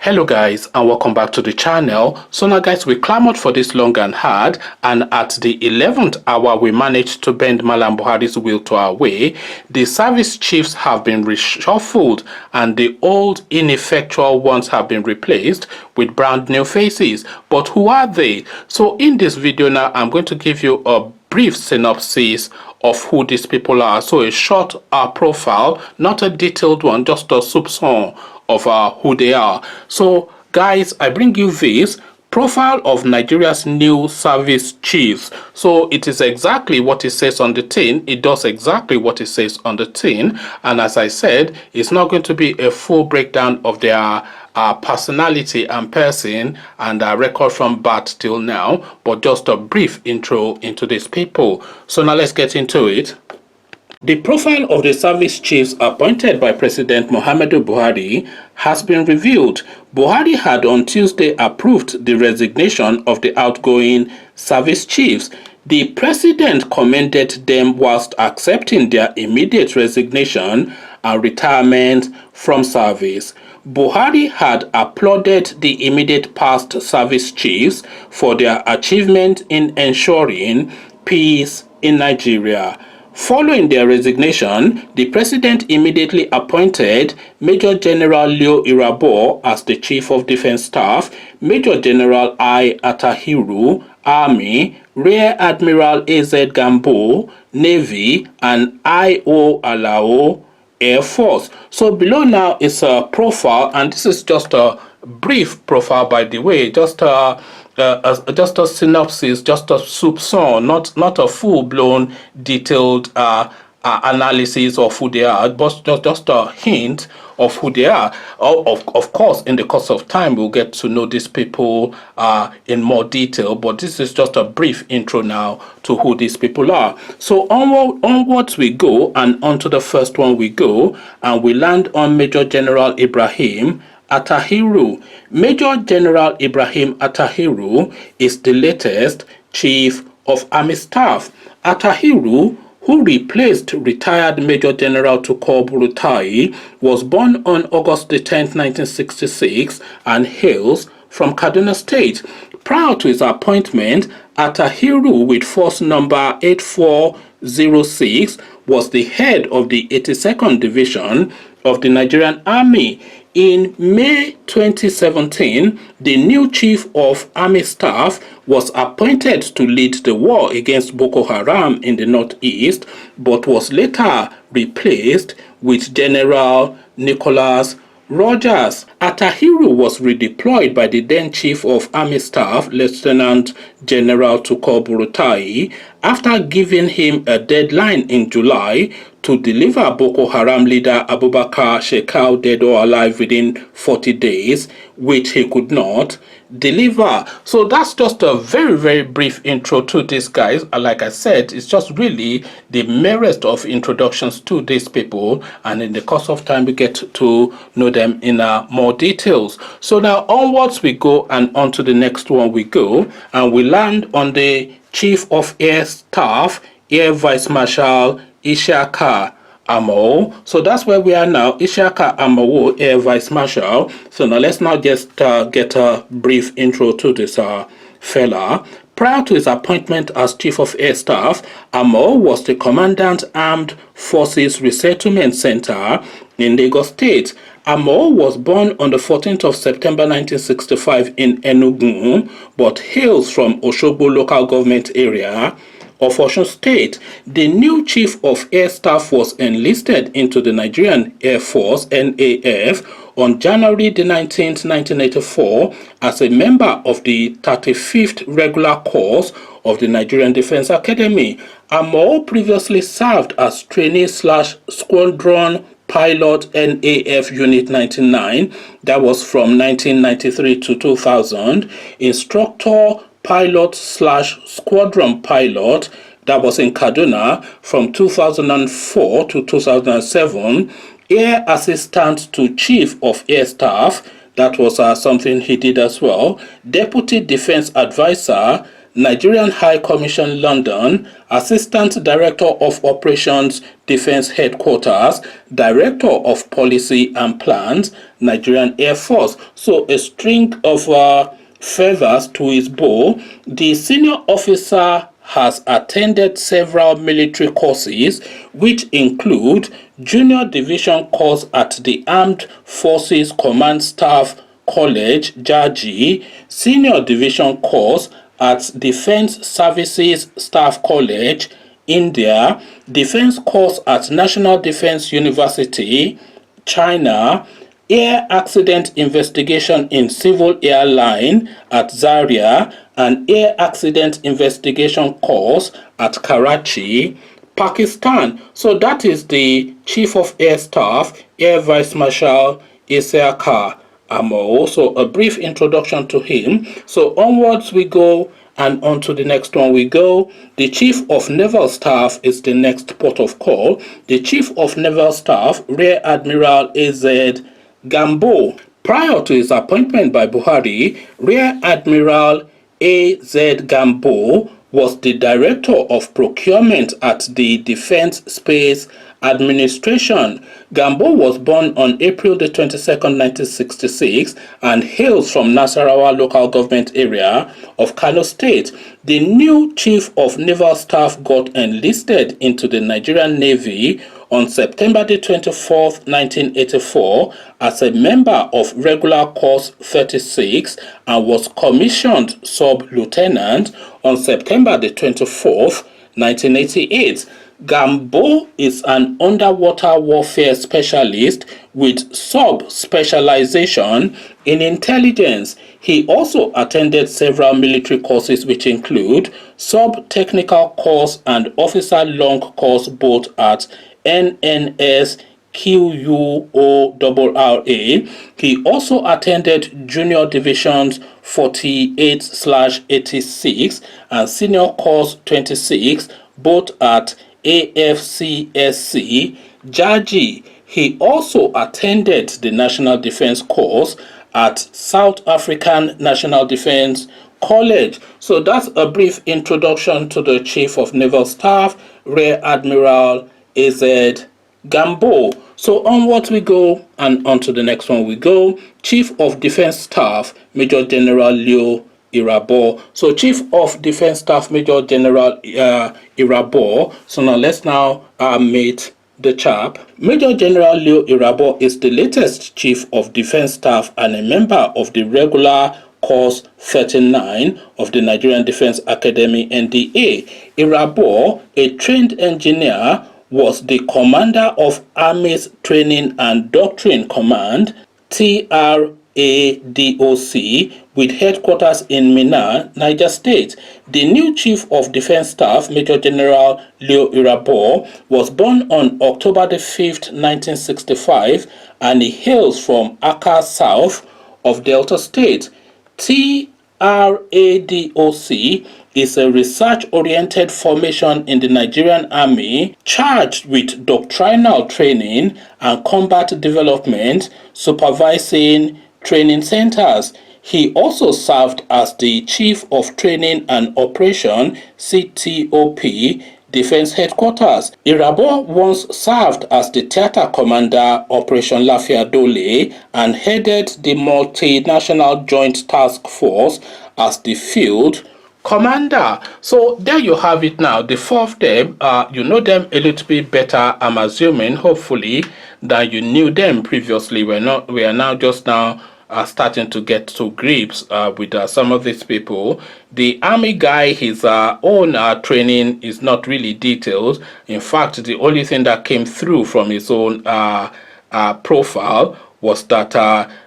Hello guys, and welcome back to the channel. So now guys, we clamored for this long and hard, and at the 11th hour we managed to bend Malam Buhari's will to our way. The service chiefs have been reshuffled and the old ineffectual ones have been replaced with brand new faces. But who are they? So in this video now, I'm going to give you a brief synopsis of who these people are. So a short profile, not a detailed one, just a soupçon of who they are. So guys, I bring you this profile of Nigeria's new service chiefs. So it is exactly what it says on the tin. It does exactly what it says on the tin, and as I said, it's not going to be a full breakdown of their personality and person and record from birth till now, but just a brief intro into these people. So now let's get into it. The profile of the service chiefs appointed by President Muhammadu Buhari has been revealed. Buhari had on Tuesday approved the resignation of the outgoing service chiefs. The president commended them whilst accepting their immediate resignation and retirement from service. Buhari had applauded the immediate past service chiefs for their achievement in ensuring peace in Nigeria. Following their resignation, the president immediately appointed Major General Leo Irabor as the Chief of Defense Staff, Major General I. Atahiru, Army, Rear Admiral A.Z. Gambo, Navy, and I.O. Alao, Air Force. So below now is a profile, and this is just a brief profile, by the way, just a synopsis, just a soupçon, not a full-blown detailed analysis of who they are, but just a hint of who they are. Of course, in the course of time, we'll get to know these people in more detail, but this is just a brief intro now to who these people are. So onwards we go, and onto the first one we go, and we land on Major General Ibrahim Atahiru. Major General Ibrahim Atahiru is the latest Chief of Army Staff. Atahiru, who replaced retired Major General Tukur Buratai, was born on August 10, 1966 and hails from Kaduna State. Prior to his appointment, Atahiru, with force number 8406, was the head of the 82nd Division of the Nigerian Army. In May 2017, the new Chief of Army Staff was appointed to lead the war against Boko Haram in the northeast, but was later replaced with General Nicholas Rogers. Atahiru was redeployed by the then Chief of Army Staff, Lieutenant General Tukur Buratai, after giving him a deadline in July to deliver Boko Haram leader Abubakar Shekau dead or alive within 40 days, which he could not deliver. So that's just a very brief intro to these guys. Like I said, it's just really the merest of introductions to these people, and in the course of time we get to know them in more details. So now onwards we go, and on to the next one we go, and we land on the Chief of Air Staff, Air Vice Marshal Ishaka Amo. So that's where we are now, Ishaka Amo, Air Vice Marshal. So now let's now just get a brief intro to this fella. Prior to his appointment as Chief of Air Staff, Amo was the Commandant Armed Forces Resettlement Center in Lagos State. Amo was born on the 14th of September 1965 in Enugu, but hails from Osogbo local government area of Osun State. The new Chief of Air Staff was enlisted into the Nigerian Air Force, NAF, on January the 19th, 1984 as a member of the 35th Regular Course of the Nigerian Defense Academy. Amo previously served as trainee/squadron pilot NAF Unit 99, that was from 1993 to 2000, instructor pilot/squadron pilot, that was in Kaduna from 2004 to 2007, Air Assistant to Chief of Air Staff, that was something he did as well, Deputy Defense Advisor, Nigerian High Commission London, Assistant Director of Operations Defense Headquarters, Director of Policy and Plans, Nigerian Air Force. So a string of feathers to his bow. The senior officer has attended several military courses, which include Junior Division course at the Armed Forces Command Staff College, Jaji, Senior Division course at Defense Services Staff College, India, Defense course at National Defense University, China, Air Accident Investigation in Civil Airline at Zaria, and Air Accident Investigation course at Karachi, Pakistan. So that is the Chief of Air Staff, Air Vice Marshal Isaiah Kar Amo. So a brief introduction to him. So onwards we go, and on to the next one we go. The Chief of Naval Staff is the next port of call. The Chief of Naval Staff, Rear Admiral A.Z. Gambo. Prior to his appointment by Buhari, Rear Admiral A.Z. Gambo was the Director of Procurement at the Defense Space Administration. Gambo was born on April the 22nd, 1966 and hails from Nasarawa local government area of Kano State. The new Chief of Naval Staff got enlisted into the Nigerian Navy on September the 24th, 1984 as a member of Regular Course 36 and was commissioned sub-lieutenant on September the 24th, 1988. Gambo is an underwater warfare specialist with sub-specialization in intelligence. He also attended several military courses which include sub-technical course and officer long course both at NNS QUORRA. He also attended Junior Divisions 48/86 and Senior Course 26 both at AFCSC, Jaji. He also attended the National Defense Course at South African National Defense College. So that's a brief introduction to the Chief of Naval Staff, Rear Admiral A.Z. Gambo. So onwards we go, and on to the next one we go. Chief of Defense Staff, Major General Leo Irabor. So Chief of Defense Staff Major General Irabor. So now let's meet the chap. Major General Leo Irabor is the latest Chief of Defense Staff and a member of the regular Course 39 of the Nigerian Defense Academy NDA. Irabor, a trained engineer, was the commander of Army's Training and Doctrine Command, TRADOC, with headquarters in Minna, Niger State. The new Chief of Defense Staff, Major General Leo Irabor, was born on October the 5th, 1965, and he hails from Accra South of Delta State. TRADOC is a research-oriented formation in the Nigerian Army charged with doctrinal training and combat development, supervising training centers. He also served as the Chief of Training and Operation CTOP Defense Headquarters. Irabor once served as the Theater Commander Operation Lafia Dole and headed the Multinational Joint Task Force as the Field Commander. So there you have it now. The four of them, you know them a little bit better, I'm assuming, hopefully, than you knew them previously. We are now just starting to get to grips with some of these people. The army guy, his own training is not really detailed. In fact, the only thing that came through from his own profile was that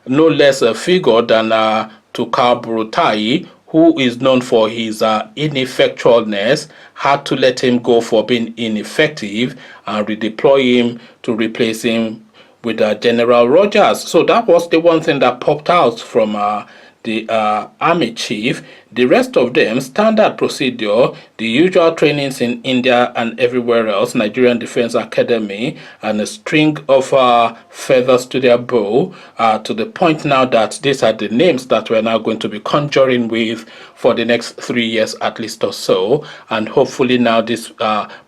no less a figure than Tukar Burutai, who is known for his ineffectualness, had to let him go for being ineffective and redeploy him to replace him with General Rogers. So that was the one thing that popped out from the army chief. The rest of them, standard procedure, the usual trainings in India and everywhere else, Nigerian Defense Academy, and a string of feathers to their bow, to the point now that these are the names that we're now going to be conjuring with for the next 3 years at least or so. And hopefully now this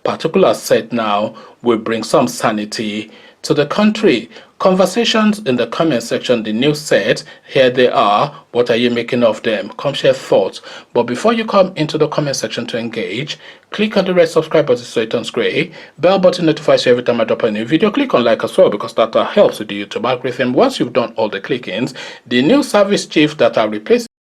particular set now will bring some sanity to the country. Conversations in the comment section, the new set, here they are. What are you making of them? Come share thoughts. But before you come into the comment section to engage, click on the red subscribe button so it turns gray. Bell button notifies you every time I drop a new video. Click on like as well because that helps with the YouTube algorithm. Once you've done all the clickings, the new service chief that are replacing